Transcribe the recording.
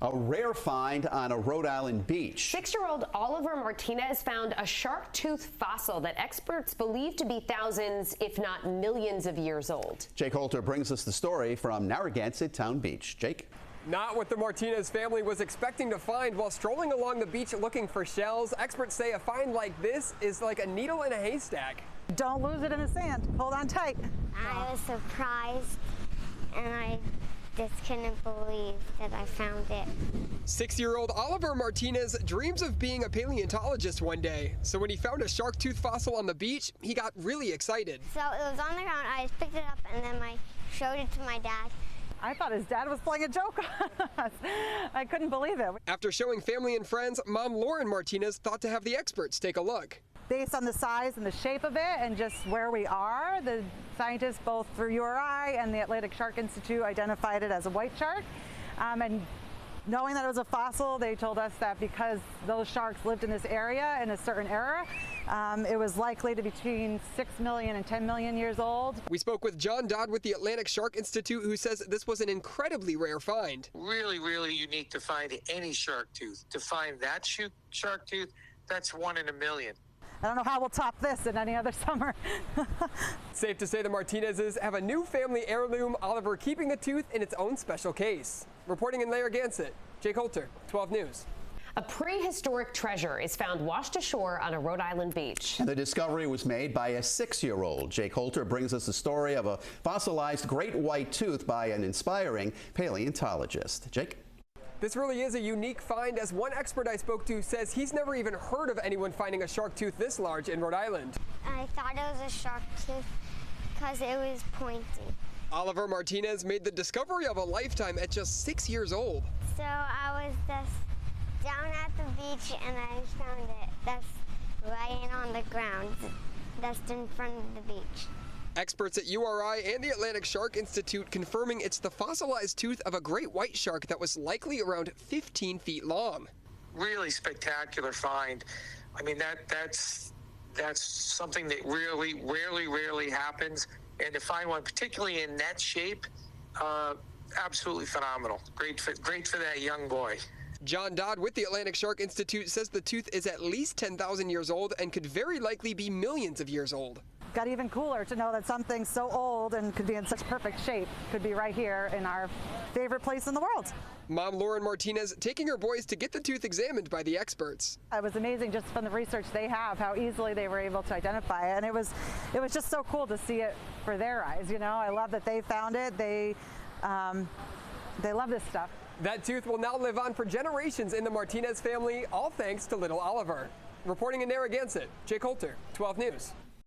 A rare find on a Rhode Island beach. 6-year-old Oliver Martinez found a shark tooth fossil that experts believe to be thousands, if not millions of years old. Jake Holter brings us the story from Narragansett Town Beach. Jake? Not what the Martinez family was expecting to find while strolling along the beach looking for shells. Experts say a find like this is like a needle in a haystack. Don't lose it in the sand. Hold on tight. I was surprised, and I just couldn't believe that I found it. 6-year-old Oliver Martinez dreams of being a paleontologist one day. So when he found a shark tooth fossil on the beach, he got really excited. So it was on the ground. I just picked it up, and then I showed it to my dad. I thought his dad was playing a joke on us. I couldn't believe it. After showing family and friends, Mom Lauren Martinez thought to have the experts take a look. Based on the size and the shape of it and just where we are, the scientists both through WPRI and the Atlantic Shark Institute identified it as a white shark. And knowing that it was a fossil, they told us that because those sharks lived in this area in a certain era, it was likely to be between 6 million and 10 million years old. We spoke with John Dodd with the Atlantic Shark Institute, who says this was an incredibly rare find. Really, really unique to find any shark tooth. To find that shark tooth, that's 1 in a million. I don't know how we'll top this in any other summer. Safe to say the Martinezes have a new family heirloom, Oliver keeping the tooth in its own special case. Reporting in Narragansett, Jake Holter, 12 News. A prehistoric treasure is found washed ashore on a Rhode Island beach. And the discovery was made by a 6-year-old. Jake Holter brings us the story of a fossilized great white tooth by an inspiring paleontologist. Jake? This really is a unique find, as one expert I spoke to says he's never even heard of anyone finding a shark tooth this large in Rhode Island. I thought it was a shark tooth because it was pointy. Oliver Martinez made the discovery of a lifetime at just 6 years old. So I was just down at the beach and I found it. That's laying on the ground, just in front of the beach. Experts at WPRI and the Atlantic Shark Institute confirming it's the fossilized tooth of a great white shark that was likely around 15 feet long. Really spectacular find. I mean, that's something that really, rarely happens. And to find one, particularly in that shape, absolutely phenomenal. Great for that young boy. John Dodd with the Atlantic Shark Institute says the tooth is at least 10,000 years old and could very likely be millions of years old. Got even cooler to know that something so old and could be in such perfect shape could be right here in our favorite place in the world. Mom Lauren Martinez taking her boys to get the tooth examined by the experts. It was amazing just from the research they have, how easily they were able to identify it. And it was just so cool to see it for their eyes. You know, I love that they found it. They love this stuff. That tooth will now live on for generations in the Martinez family, all thanks to little Oliver. Reporting in Narragansett, Jake Holter, 12 News.